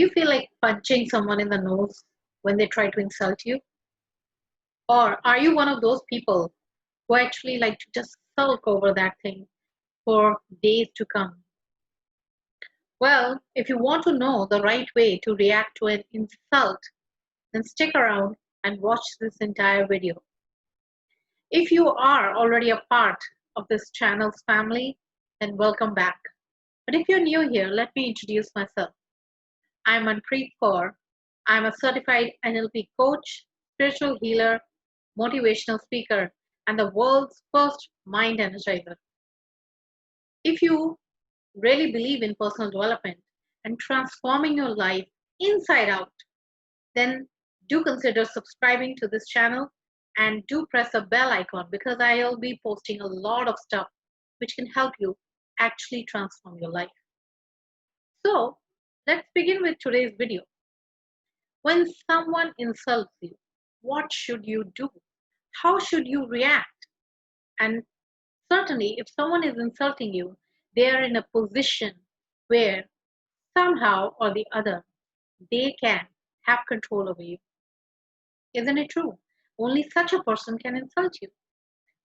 Do you feel like punching someone in the nose when they try to insult you? Or are you one of those people who actually like to just sulk over that thing for days to come? Well, if you want to know the right way to react to an insult, then stick around and watch this entire video. If you are already a part of this channel's family, then welcome back. But if you're new here, let me introduce myself. I'm Manpreet Kaur. I'm a certified NLP coach, spiritual healer, motivational speaker, and the world's first mind energizer. If you really believe in personal development and transforming your life inside out, then do consider subscribing to this channel and do press the bell icon because I'll be posting a lot of stuff which can help you actually transform your life. So let's begin with today's video. When someone insults you, what should you do? How should you react? And certainly, if someone is insulting you, they are in a position where somehow or the other they can have control over you. Isn't it true? Only such a person can insult you,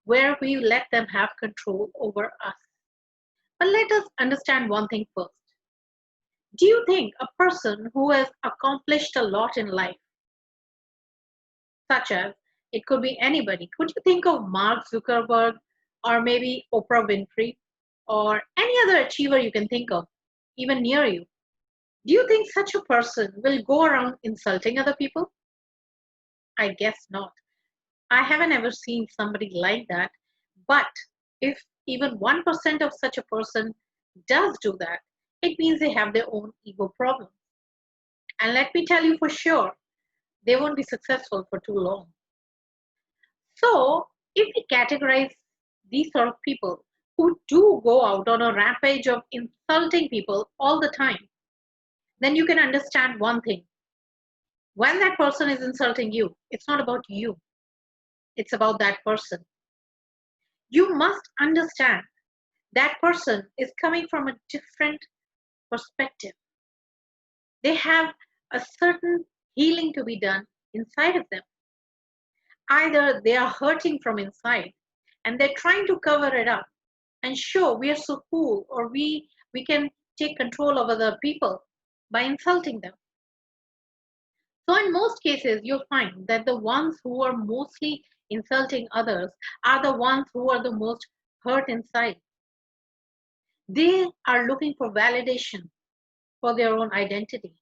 where we let them have control over us. But let us understand one thing first. Do you think a person who has accomplished a lot in life, such as it could be anybody, could you think of Mark Zuckerberg or maybe Oprah Winfrey or any other achiever you can think of, even near you? Do you think such a person will go around insulting other people? I guess not. I haven't ever seen somebody like that. But if even 1% of such a person does do that, it means they have their own ego problem. And let me tell you for sure, they won't be successful for too long. So, if we categorize these sort of people who do go out on a rampage of insulting people all the time, then you can understand one thing. When that person is insulting you, it's not about you, it's about that person. You must understand that person is coming from a different perspective. They have a certain healing to be done inside of them. Either they are hurting from inside and they're trying to cover it up and show we are so cool, or we can take control over the people by insulting them. So in most cases, you'll find that the ones who are mostly insulting others are the ones who are the most hurt inside. They are looking for validation for their own identity.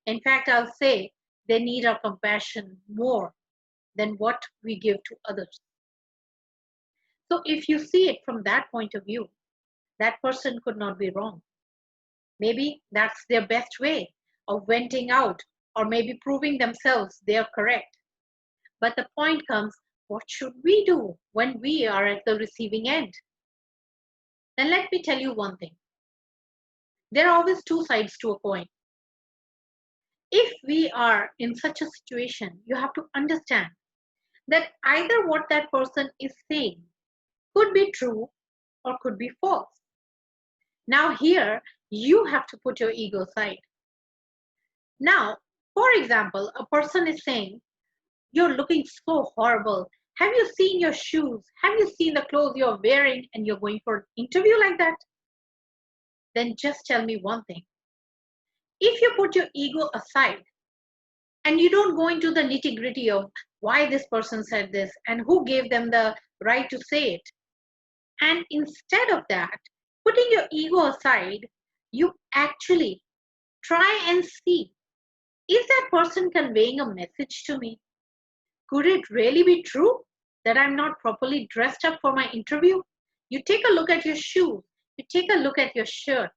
In fact, I'll say they need our compassion more than what we give to others. So if you see it from that point of view, that person could not be wrong. Maybe that's their best way of venting out or maybe proving themselves they are correct. But the point comes, what should we do when we are at the receiving end? Then let me tell you one thing. There are always two sides to a coin. If we are in such a situation, you have to understand that either what that person is saying could be true or could be false. Now here, you have to put your ego aside. Now, for example, a person is saying, you're looking so horrible. Have you seen your shoes? Have you seen the clothes you're wearing and you're going for an interview like that? Then just tell me one thing. If you put your ego aside and you don't go into the nitty-gritty of why this person said this and who gave them the right to say it, and instead of that, putting your ego aside, you actually try and see, is that person conveying a message to me? Could it really be true that I'm not properly dressed up for my interview? You take a look at your shoes, you take a look at your shirt,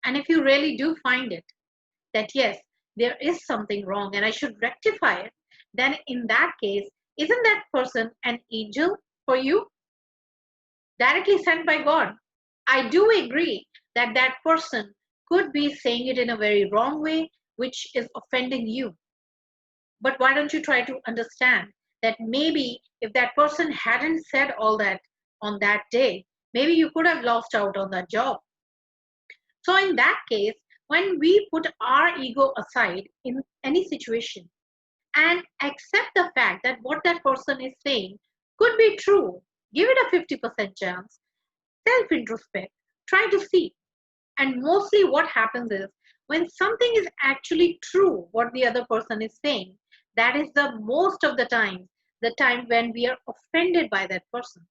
and if you really do find it, that yes, there is something wrong and I should rectify it, then in that case, isn't that person an angel for you? Directly sent by God. I do agree that that person could be saying it in a very wrong way, which is offending you. But why don't you try to understand that maybe if that person hadn't said all that on that day, maybe you could have lost out on that job. So in that case, When we put our ego aside in any situation and accept the fact that what that person is saying could be true, give it a 50% chance, self introspect, try to see. And mostly what happens is when something is actually true, what the other person is saying, that is the most of the time when we are offended by that person.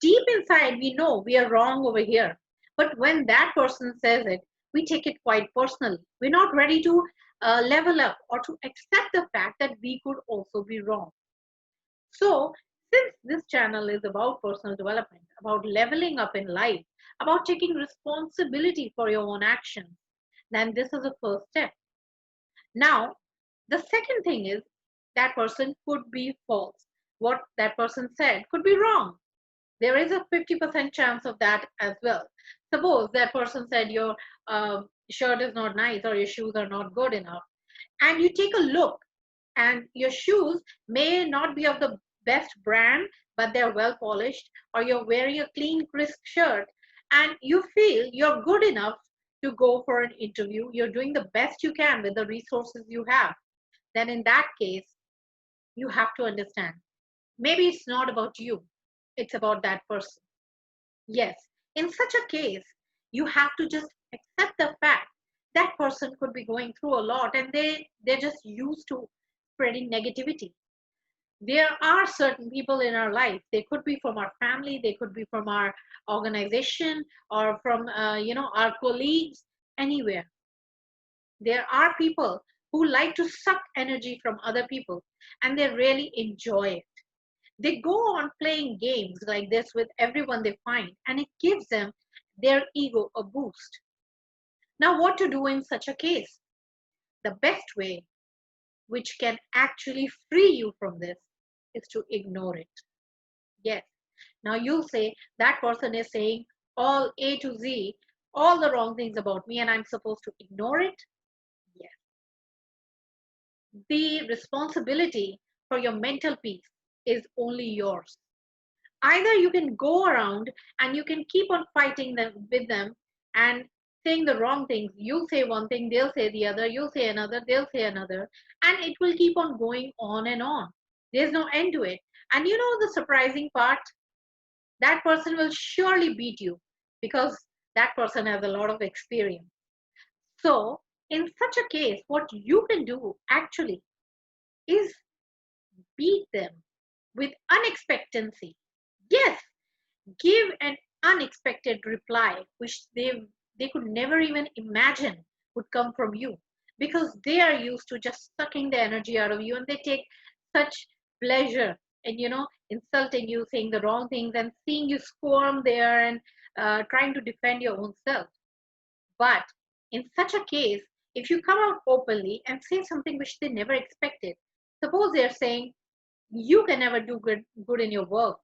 Deep inside, we know we are wrong over here. But when that person says it, we take it quite personally. We're not ready to level up or to accept the fact that we could also be wrong. So, since this channel is about personal development, about leveling up in life, about taking responsibility for your own actions, then this is the first step. Now, the second thing is that person could be false. What that person said could be wrong. There is a 50% chance of that as well. Suppose that person said your shirt is not nice or your shoes are not good enough, and you take a look and your shoes may not be of the best brand, but they're well polished, or you're wearing a clean, crisp shirt, and you feel you're good enough to go for an interview, you're doing the best you can with the resources you have, then in that case, you have to understand maybe it's not about you, it's about that person. Yes, in such a case, you have to just accept the fact that person could be going through a lot and they're just used to spreading negativity. There are certain people in our life, they could be from our family, they could be from our organization or from our colleagues, anywhere. There are people who like to suck energy from other people and they really enjoy it. They go on playing games like this with everyone they find, and it gives them their ego a boost. Now, what to do in such a case? The best way, which can actually free you from this, is to ignore it. Yes. Now, you'll say that person is saying all A to Z, all the wrong things about me, and I'm supposed to ignore it? Yes. The responsibility for your mental peace is only yours. Either you can go around and you can keep on fighting them with them and saying the wrong things. You'll say one thing, they'll say the other, you'll say another, they'll say another, and it will keep on going on and on. There's no end to it. And you know the surprising part, that person will surely beat you because that person has a lot of experience. So in such a case, what you can do actually is beat them with unexpectancy. Yes, give an unexpected reply which they could never even imagine would come from you, because they are used to just sucking the energy out of you and they take such pleasure in insulting you, saying the wrong things and seeing you squirm there and trying to defend your own self. But in such a case, if you come out openly and say something which they never expected, suppose they're saying you can never do good in your work,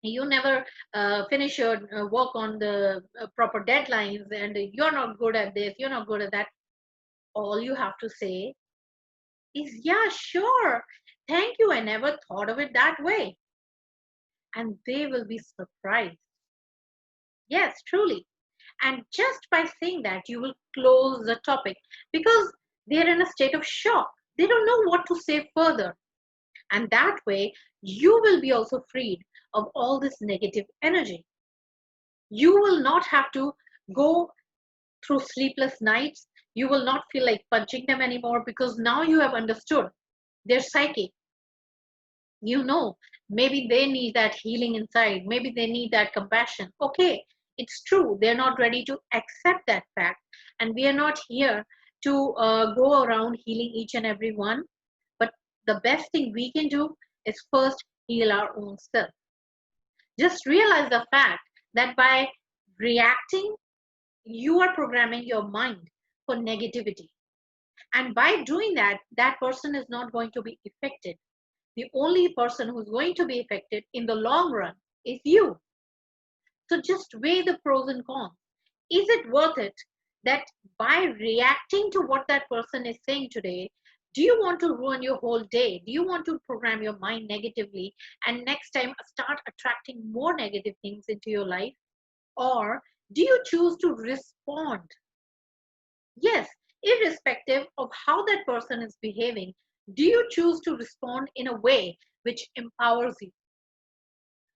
you never finish your work on the proper deadlines, and you're not good at this, you're not good at that. All you have to say is, yeah, sure, thank you, I never thought of it that way. And they will be surprised. Yes, truly. And just by saying that, you will close the topic, because they're in a state of shock. They don't know what to say further. And that way, you will be also freed of all this negative energy. You will not have to go through sleepless nights. You will not feel like punching them anymore, because now you have understood their psyche. You know, maybe they need that healing inside. Maybe they need that compassion. Okay, it's true. They're not ready to accept that fact. And we are not here to go around healing each and every one. But the best thing we can do is first heal our own self. Just realize the fact that by reacting, you are programming your mind for negativity. And by doing that, that person is not going to be affected. The only person who's going to be affected in the long run is you. So just weigh the pros and cons. Is it worth it that by reacting to what that person is saying today, do you want to ruin your whole day? Do you want to program your mind negatively and next time start attracting more negative things into your life? Or do you choose to respond Yes, irrespective of how that person is behaving, do you choose to respond in a way which empowers you,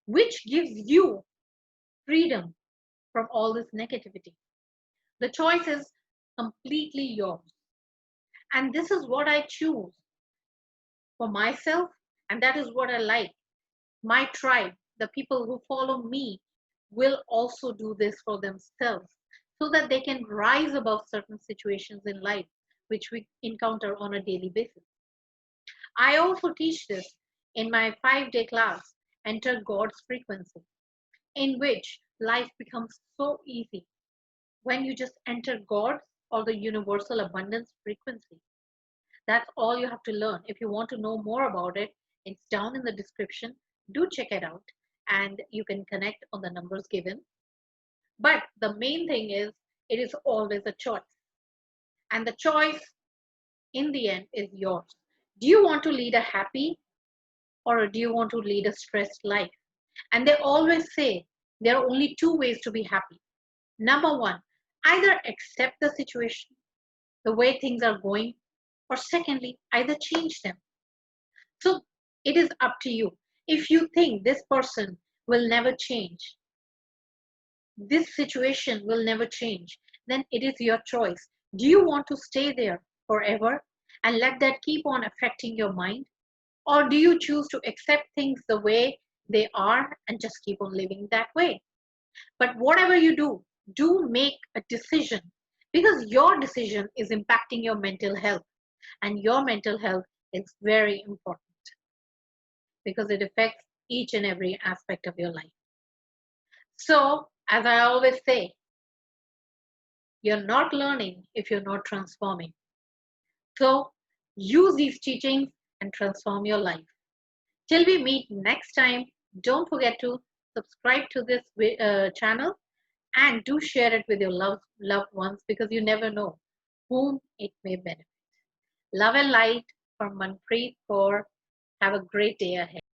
which gives you freedom from all this negativity? The choice is completely yours. And this is what I choose for myself, and that is what I like. My tribe, the people who follow me, will also do this for themselves so that they can rise above certain situations in life which we encounter on a daily basis. I also teach this in my 5-day class, Enter God's Frequency, in which life becomes so easy when you just enter God's or the universal abundance frequency. That's all you have to learn. If you want to know more about it, it's down in the description. Do check it out and you can connect on the numbers given. But the main thing is, it is always a choice. And the choice in the end is yours. Do you want to lead a happy or do you want to lead a stressed life? And they always say there are only two ways to be happy. Number one, either accept the situation, the way things are going, or secondly, either change them. So it is up to you. If you think this person will never change, this situation will never change, then it is your choice. Do you want to stay there forever and let that keep on affecting your mind? Or do you choose to accept things the way they are and just keep on living that way? But whatever you do make a decision because your decision is impacting your mental health, and your mental health is very important because it affects each and every aspect of your life. So, as I always say, you're not learning if you're not transforming. So, use these teachings and transform your life. Till we meet next time, don't forget to subscribe to this channel and do share it with your loved ones because you never know whom it may benefit. Love and light from Manpreet Kaur. Have a great day ahead.